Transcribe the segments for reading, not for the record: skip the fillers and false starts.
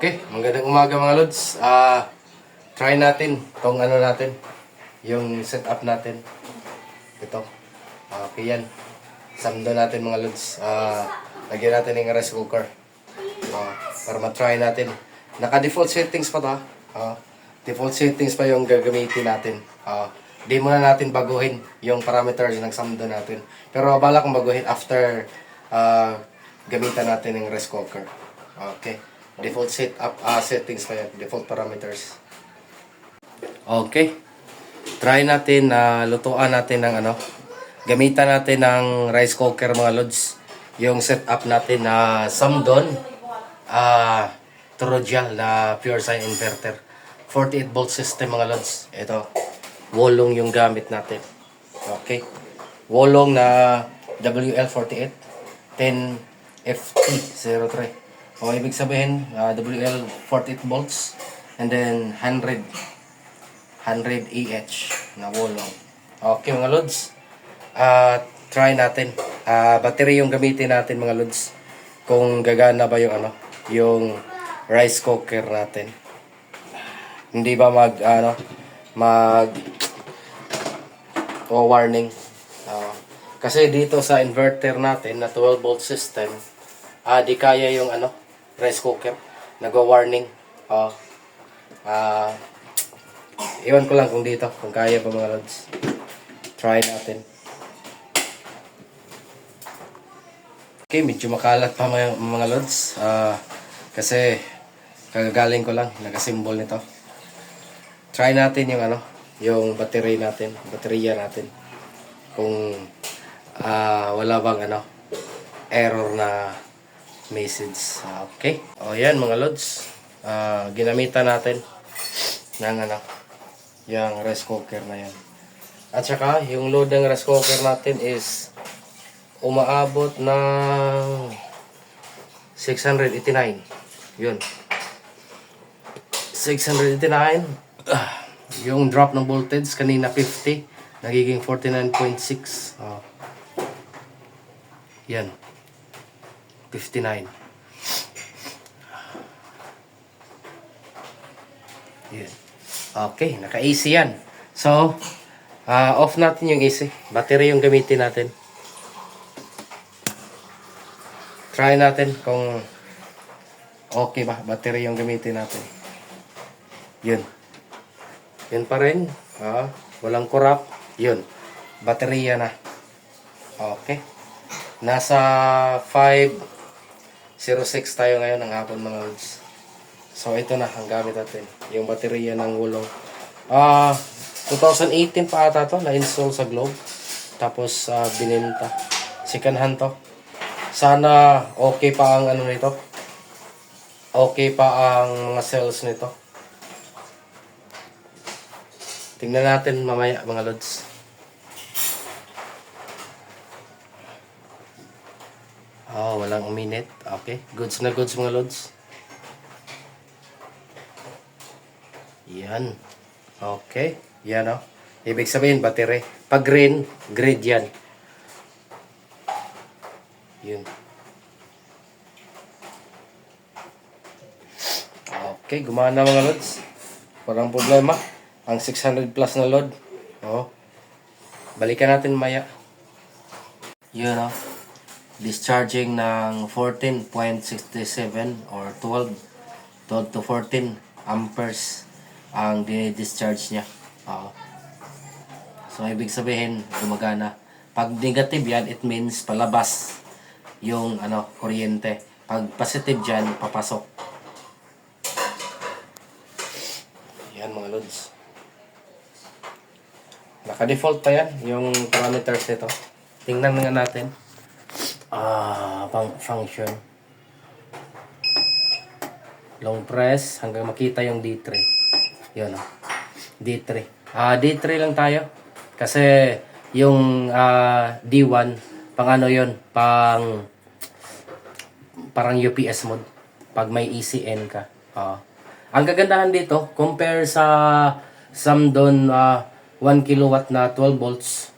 Okay, magandang umaga mga lods. Try natin tong ano natin, yung setup natin. Ito. Okay yan. Samdo natin mga lods. Lagyan natin yung rice cooker. Para matry natin. Naka-default settings pa to. Default settings pa yung gagamitin natin. Di muna natin baguhin yung parameters ng samdo natin. Pero bala kong baguhin after gamitan natin yung rice cooker. Okay. Default settings pa yan. Default parameters. Okay. Try natin na lutuan natin ng ano. Gamitan natin ng rice cooker mga lods. Yung setup natin na Samdon Trojan na pure sine inverter. 48 volt system mga lods. Ito. Wolong yung gamit natin. Okay. Wolong na WL48 10FT03. O ibig sabihin, WL 48 volts and then 100 EH na wolong. Okay mga lods. Try natin. Battery yung gamitin natin mga lods. Kung gagana ba yung ano, yung rice cooker natin. Hindi ba warning. Kasi dito sa inverter natin na 12 volt system, di kaya yung ano, rice cooker. Nagwa-warning. Iwan ko lang kung dito. Kung kaya pa mga lods. Try natin. Okay, medyo makalat pa mga lods. Kasi kagagaling ko lang. Nagasimbol nito. Try natin yung ano, yung battery natin. Baterya natin. Kung wala bang ano, error na message. Okay. O yan mga lods. Ginamitan natin ng ano, yung rice cooker na yan. At saka yung load ng rice cooker natin is umaabot ng 689. Yun. 689. Yung drop ng voltage kanina 50. Nagiging 49.6. Yan. 59. Yan. Okay, naka-AC yan. So, off natin yung AC. Battery yung gamitin natin. Try natin kung okay ba. Battery yung gamitin natin. Yun. Yun pa rin. Walang kurap. Yun. Baterya na. Okay. Nasa 5:06 tayo ngayon ng hapon mga lods. So ito na ang gamit natin. Yung baterya ng Wolong. 2018 pa ata to. Na-install sa Globe. Tapos binenta. Second hand to. Sana okay pa ang ano nito. Okay pa ang mga cells nito. Tingnan natin mamaya mga lods. Walang uminit. Okay. Goods na goods mga lods. Yan. Okay. Yan o. Ibig sabihin battery. Pag green, grid yan. Yun. Okay. Gumana mga lods. Walang problema. Ang 600 plus na load. Balikan natin maya. Yun o. Discharging ng 14.67 or 12 to 14 amperes ang discharge niya. So ibig sabihin gumagana. Pag negative yan, it means palabas yung ano, kuryente. Pag positive dyan, papasok. Yan mga lods. Naka-default pa yan yung parameters nito. Tingnan nga natin. Function. Long press hanggang makita yung D3. Yun D3. D3 lang tayo. Kasi yung D1 pang ano yun, parang UPS mode. Pag may ECN ka. Ang kagandahan dito, compare sa Samdon 1 kilowatt na 12 volts,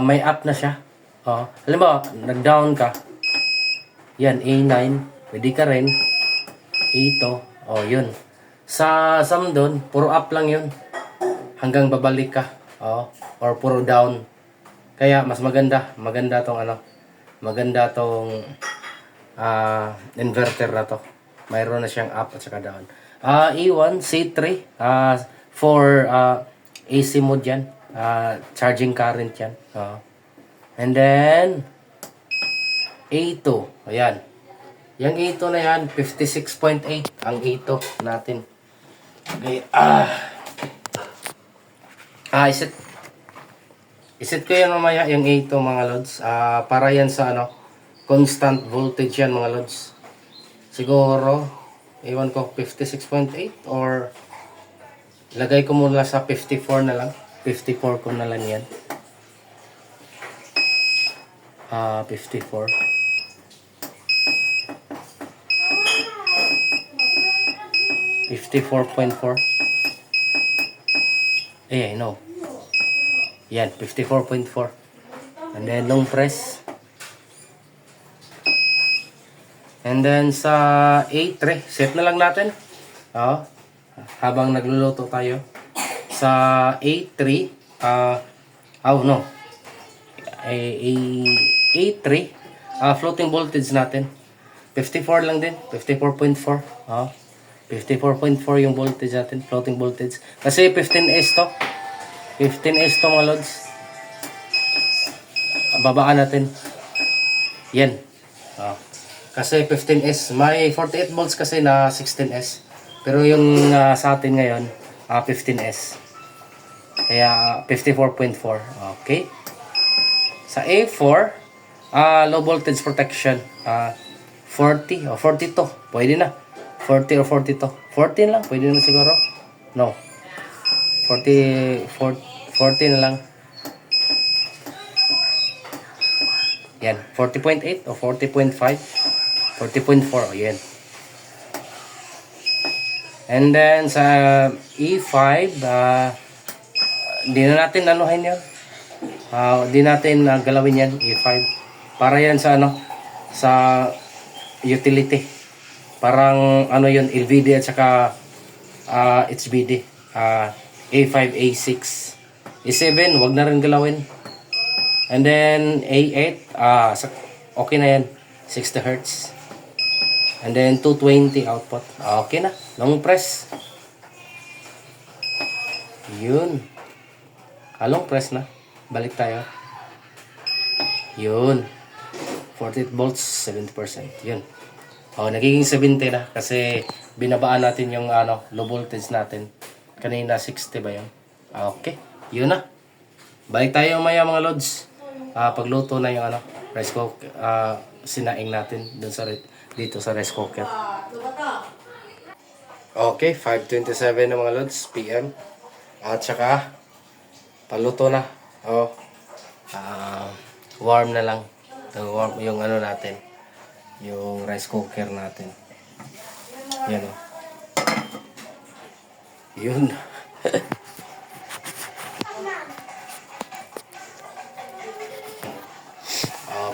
may app na siya. Halimbawa, nag-down ka. Yan, A9. Pwede ka rin Ito. Oh, yun. Sa Samdon, puro up lang yun. Hanggang babalik ka. Oh, or puro down. Kaya mas maganda. Maganda tong ano. Maganda tong inverter na to. Mayroon na siyang up at saka down. E1, C3. For AC mode yan. Charging current yan. And then, A2. Ayan. Yung A2 na yan, 56.8 ang A2 natin. Okay. Isit ko yan mamaya yung A2 mga lods. Para yan sa ano, constant voltage yan mga lods. Siguro, iwan ko 56.8 or lagay ko muna sa 54 na lang. 54 ko na lang yan. 54. 54.4. I know. Yan, 54.4. And then long press. And then sa A3, set na lang natin. Habang nagluluto tayo. Sa A3, A3, floating voltage natin. 54 lang din, 54.4. 54.4 yung voltage natin, floating voltage. Kasi 15S to. 15S to mga lods. Babaan natin. Yan. Kasi 15S. May 48 volts kasi na 16S. Pero yung sa atin ngayon, 15S. Kaya 54.4. Okay. Sa A4, low voltage protection. 40 o 42. Pwede na. 40 or 42. 14 lang. Pwede na siguro. No. 40 na lang. Yan. 40.8 o 40.5. 40.4. O yan. And then sa E5, di na natin anuhin yan. Di natin galawin yan. E5. Para yan sa ano, sa utility. Parang ano yun, LVD at saka HVD. A5, A6. A7, wag na rin galawin. And then A8, okay na yan. 60 Hz. And then 220 output. Okay na. Long press. Yun. Long press na. Balik tayo. Yun. 48 volts, 70%. Yun. Nagiging 70 na kasi binabaan natin yung low voltage natin. Kanina 60 ba yun? Okay. Yun na. Balik tayo maya mga lods. Pagluto na yung rice cooker, sinaing natin dun sa dito sa rice cooker. Okay, 5:27 na mga lods PM. At saka paluto na. Warm na lang. Warm yung natin. Yung rice cooker natin. Yan o. Yun.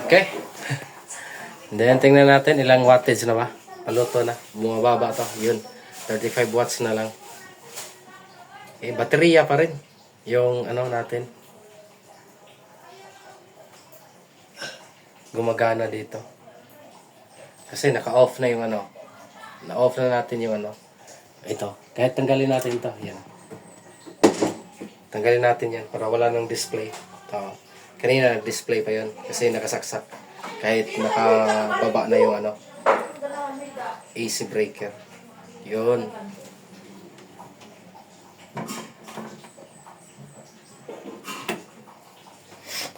Okay. Then tingnan natin ilang wattage na ba. Paluto na. Bumababa to. Yun. 35 watts na lang. Baterya pa rin. Yung natin. Gumagana dito. Kasi naka-off na yung na-off na natin yung ito. Kahit tanggalin natin ito. Yan. Tanggalin natin yan para wala nang display. Ito. Kanina nag-display pa yun. Kasi nakasaksak. Kahit nakababa na yung AC breaker. Yun.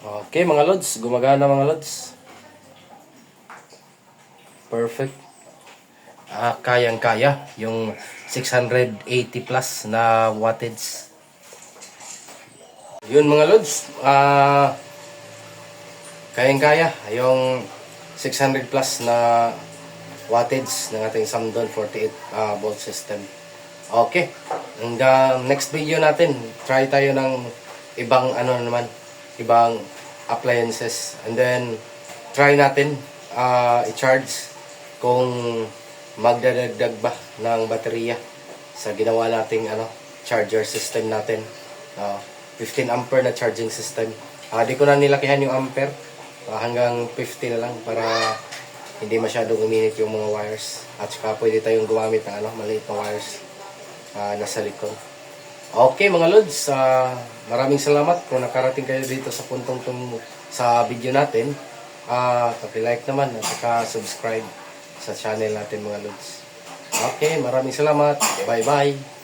Okay mga lods. Gumagana mga lods. Perfect. Kayang-kaya yung 680 plus na wattage. Yun mga lods. Kayang-kaya yung 600 plus na wattage ng ating Samdon 48 volt system. Okay. Hanggang next video natin, try tayo ng ibang ibang appliances. And then try natin i-charge kung magdadagdag ba ng baterya sa ginawa nating charger system natin. 15 ampere na charging system. Di ko na nilakihan yung ampere. Hanggang 50 na lang para hindi masyadong uminit yung mga wires. At saka pwede tayong gumamit ng maliit na wires nasa likod. Okay mga lods, maraming salamat kung nakarating kayo dito sa puntong sa video natin. Paki-like naman at saka subscribe sa channel natin mga lods. Okay, maraming salamat. Bye bye.